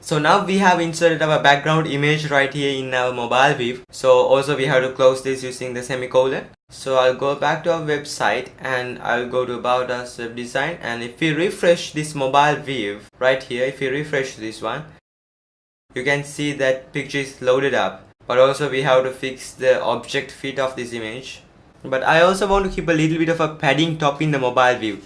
So now we have inserted our background image right here in our mobile view. So also we have to close this using the semicolon. So I'll go back to our website and I'll go to about us web design, and if we refresh this mobile view right here, if we refresh this one, you can see that picture is loaded up. But also we have to fix the object fit of this image. But I also want to keep a little bit of a padding top in the mobile view,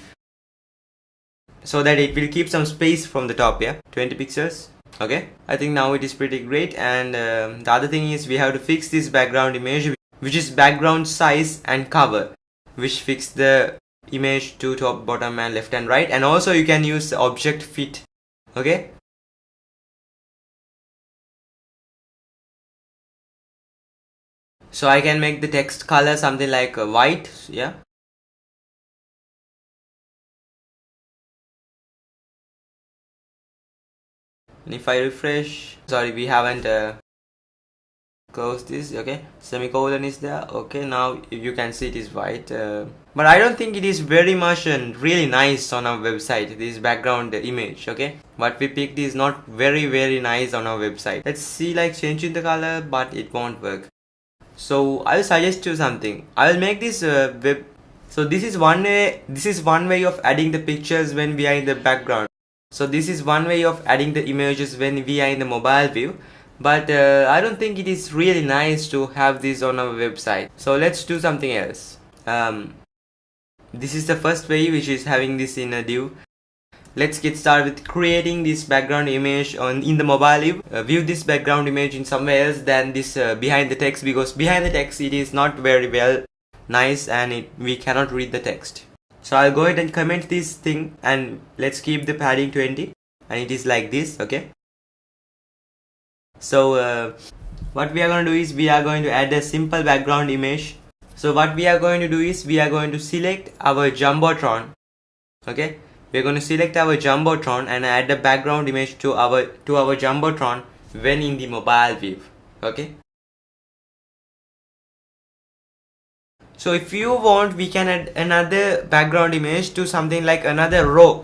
so that it will keep some space from the top. 20 pixels. Okay, I think now it is pretty great. And the other thing is we have to fix this background image, which is background size and cover, which fix the image to top, bottom and left and right. And also you can use object fit. Okay, so I can make the text color something like white. And if I refresh, sorry, we haven't closed this. Okay, semicolon is there. Okay, now you can see it is white, but I don't think it is very much and really nice on our website, this background image. Okay, what we picked is not very nice on our website. Let's see, like changing the color, but it won't work. So I'll suggest you something. I'll make this web. So this is one way of adding the pictures when we are in the background. So this is one way of adding the images when we are in the mobile view, but I don't think it is really nice to have this on our website. So let's do something else. This is the first way, which is having this in a div. Let's get started with creating this background image in the mobile view. View this background image in somewhere else than this behind the text, because behind the text it is not very well nice and we cannot read the text. So I'll go ahead and comment this thing, and let's keep the padding 20, and it is like this. Okay, so what we are going to do is we are going to add a simple background image. So what we are going to do is we are going to select our Jumbotron. Okay, we are going to select our Jumbotron and add the background image to our Jumbotron when in the mobile view. Okay, so if you want, we can add another background image to something like another row.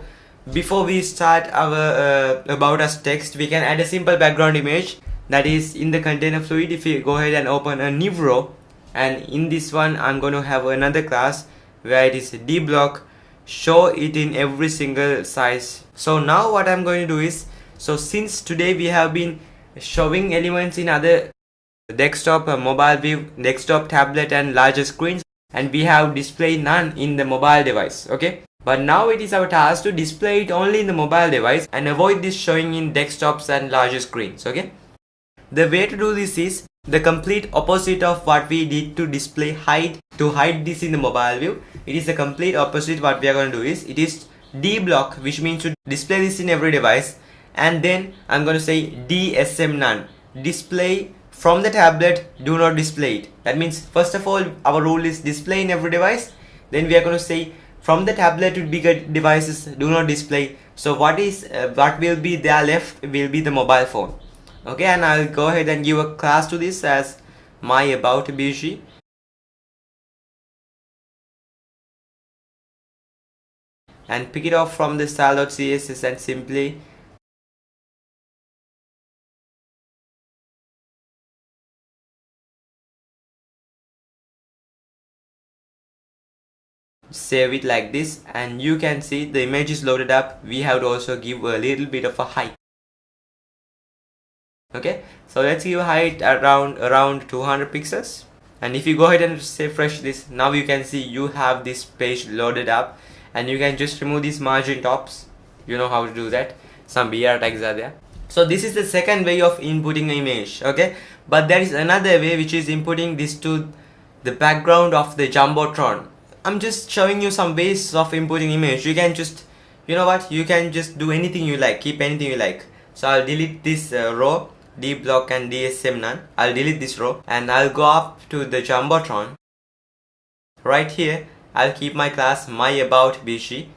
Before we start our about us text, we can add a simple background image that is in the container fluid. If you go ahead and open a new row, and in this one I'm going to have another class where it is dblock, show it in every single size. So now what I'm going to do is, so since today we have been showing elements in other desktop, mobile view, desktop, tablet and larger screens, and we have display none in the mobile device. Okay, but now it is our task to display it only in the mobile device and avoid this showing in desktops and larger screens. Okay, the way to do this is the complete opposite of what we did to display hide, to hide this in the mobile view. It is the complete opposite. What we are going to do is, it is dblock, which means to display this in every device, and then I'm going to say dsm none, display from the tablet, do not display it. That means first of all our rule is display in every device, then we are going to say from the tablet to bigger devices, do not display. So what will be there left will be the mobile phone. Okay, and I'll go ahead and give a class to this as my about bg, and pick it off from the style.css and simply save it like this, and you can see the image is loaded up. We have to also give a little bit of a height. Okay, so let's give a height around 200 pixels, and if you go ahead and refresh this, now you can see you have this page loaded up, and you can just remove these margin tops. You know how to do that. Some BR tags are there. So this is the second way of inputting an image. Okay, but there is another way, which is inputting this to the background of the Jumbotron. I'm just showing you some ways of inputting image. You can just, you know what, you can just do anything you like, keep anything you like. So I'll delete this row, dblock and dsm none. I'll delete this row and I'll go up to the Jumbotron. Right here I'll keep my class my about bg,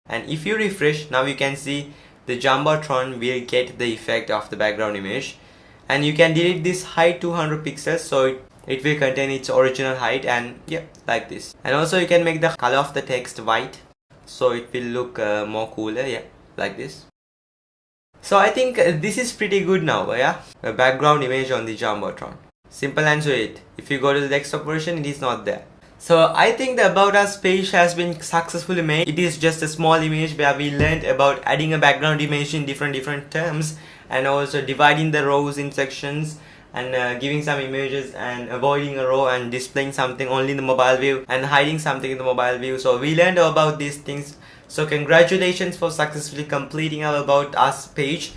and if you refresh, now you can see the Jumbotron will get the effect of the background image. And you can delete this height 200 pixels, so it will contain its original height, and yeah, like this. And also you can make the color of the text white, so it will look more cooler, yeah, like this. So I think this is pretty good now, yeah? A background image on the Jumbotron. Simple and sweet. If you go to the desktop version, it is not there. So I think the About Us page has been successfully made. It is just a small image where we learned about adding a background image in different terms, and also dividing the rows in sections, and giving some images and avoiding a row and displaying something only in the mobile view and hiding something in the mobile view. So we learned about these things. So congratulations for successfully completing our About Us page,